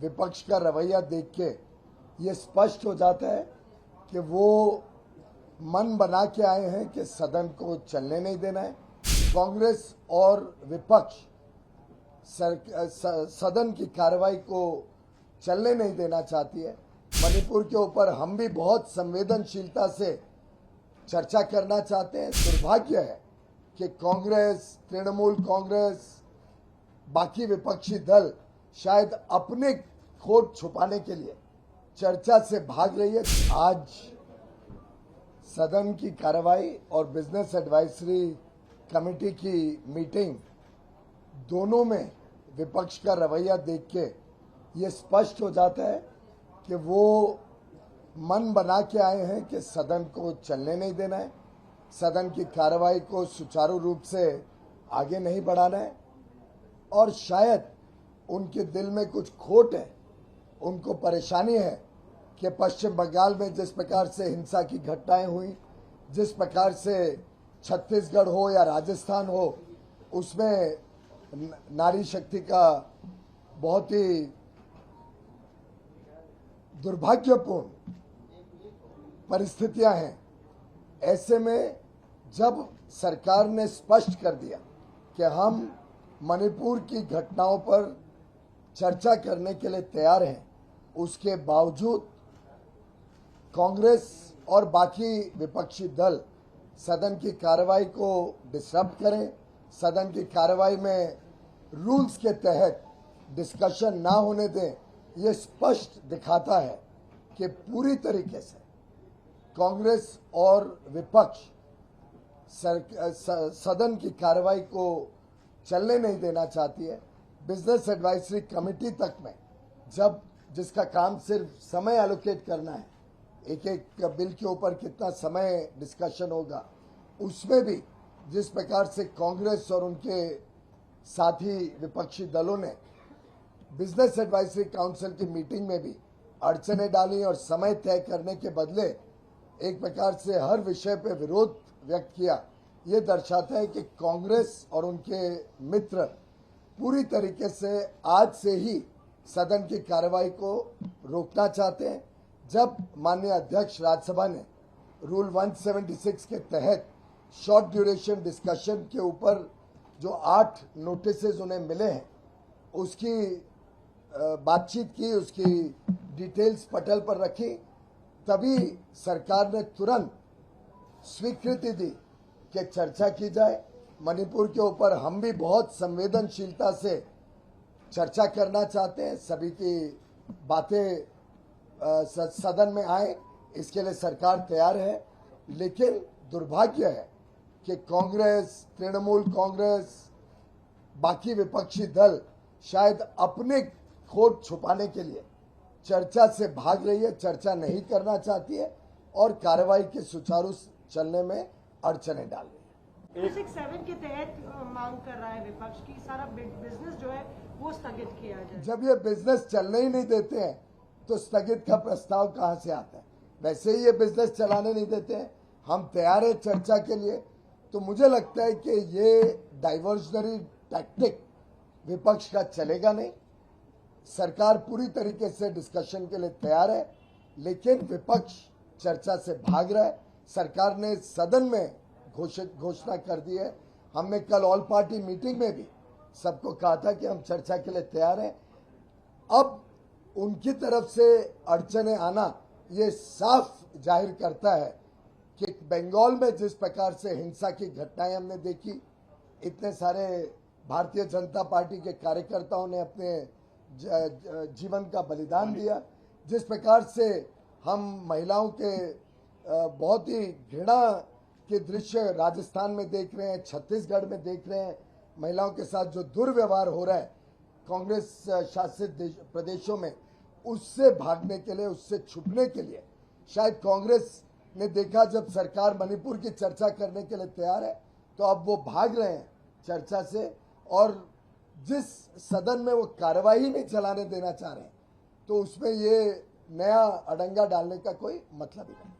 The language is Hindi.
विपक्ष का रवैया देख के ये स्पष्ट हो जाता है कि वो मन बना के आए हैं कि सदन को चलने नहीं देना है। कांग्रेस और विपक्ष सदन की कार्रवाई को चलने नहीं देना चाहती है। मणिपुर के ऊपर हम भी बहुत संवेदनशीलता से चर्चा करना चाहते हैं। दुर्भाग्य है कि कांग्रेस, तृणमूल कांग्रेस, बाकी विपक्षी दल शायद अपने खोट छुपाने के लिए चर्चा से भाग रही है। आज सदन की कार्रवाई और बिजनेस एडवाइजरी कमेटी की मीटिंग दोनों में विपक्ष का रवैया देख के ये स्पष्ट हो जाता है कि वो मन बना के आए हैं कि सदन को चलने नहीं देना है, सदन की कार्रवाई को सुचारू रूप से आगे नहीं बढ़ाना है। और शायद उनके दिल में कुछ खोट है, उनको परेशानी है कि पश्चिम बंगाल में जिस प्रकार से हिंसा की घटनाएं हुई, जिस प्रकार से छत्तीसगढ़ हो या राजस्थान हो, उसमें नारी शक्ति का बहुत ही दुर्भाग्यपूर्ण परिस्थितियां हैं। ऐसे में जब सरकार ने स्पष्ट कर दिया कि हम मणिपुर की घटनाओं पर चर्चा करने के लिए तैयार हैं, उसके बावजूद कांग्रेस और बाकी विपक्षी दल सदन की कार्रवाई को डिस्टर्ब करें, सदन की कार्रवाई में रूल्स के तहत डिस्कशन ना होने दें, ये स्पष्ट दिखाता है कि पूरी तरीके से कांग्रेस और विपक्ष सदन की कार्रवाई को चलने नहीं देना चाहती है। बिजनेस एडवाइजरी कमेटी तक में जब जिसका काम सिर्फ समय एलोकेट करना है, एक एक बिल के ऊपर कितना समय डिस्कशन होगा, उसमें भी जिस प्रकार से कांग्रेस और उनके साथी विपक्षी दलों ने बिजनेस एडवाइजरी काउंसिल की मीटिंग में भी अड़चने डाली और समय तय करने के बदले एक प्रकार से हर विषय पे विरोध व्यक्त किया, ये दर्शाता है कि कांग्रेस और उनके मित्र पूरी तरीके से आज से ही सदन की कार्रवाई को रोकना चाहते हैं। जब माननीय अध्यक्ष राज्यसभा ने रूल 176 के तहत शॉर्ट ड्यूरेशन डिस्कशन के ऊपर जो 8 नोटिसेज उन्हें मिले हैं, उसकी बातचीत की, उसकी डिटेल्स पटल पर रखी, तभी सरकार ने तुरंत स्वीकृति दी कि चर्चा की जाए। मणिपुर के ऊपर हम भी बहुत संवेदनशीलता से चर्चा करना चाहते हैं। सभी की बातें सदन में आए, इसके लिए सरकार तैयार है। लेकिन दुर्भाग्य है कि कांग्रेस, तृणमूल कांग्रेस, बाकी विपक्षी दल शायद अपने खोट छुपाने के लिए चर्चा से भाग रही है, चर्चा नहीं करना चाहती है और कार्रवाई के सुचारू चलने में अड़चने डाल रही है। 267 के तहत मांग कर रहा है विपक्ष की सारा बिजनेस जो है वो स्थगित किया जाए। जब ये बिजनेस चलने ही नहीं देते हैं तो स्थगित का प्रस्ताव कहां से आता है? वैसे ही ये बिजनेस चलाने नहीं देते हैं। हम तैयार है चर्चा के लिए। तो मुझे लगता है कि ये डाइवर्जनरी टैक्टिक विपक्ष का चलेगा नहीं। सरकार पूरी तरीके से डिस्कशन के लिए तैयार है, लेकिन विपक्ष चर्चा से भाग रहा है। सरकार ने सदन में घोषणा कर दी है। हमने कल ऑल पार्टी मीटिंग में भी सबको कहा था कि हम चर्चा के लिए तैयार हैं। अब उनकी तरफ से अड़चने आना ये साफ जाहिर करता है कि बंगाल में जिस प्रकार से हिंसा की घटनाएं हमने देखी, इतने सारे भारतीय जनता पार्टी के कार्यकर्ताओं ने अपने जीवन का बलिदान दिया, जिस प्रकार से हम महिलाओं के बहुत ही घृणा के दृश्य राजस्थान में देख रहे हैं, छत्तीसगढ़ में देख रहे हैं, महिलाओं के साथ जो दुर्व्यवहार हो रहा है कांग्रेस शासित प्रदेशों में, उससे भागने के लिए, उससे छुपने के लिए शायद कांग्रेस ने देखा जब सरकार मणिपुर की चर्चा करने के लिए तैयार है तो अब वो भाग रहे हैं चर्चा से, और जिस सदन में वो कार्रवाई नहीं चलाने देना चाह रहे हैं तो उसमें ये नया अड़ंगा डालने का कोई मतलब ही नहीं।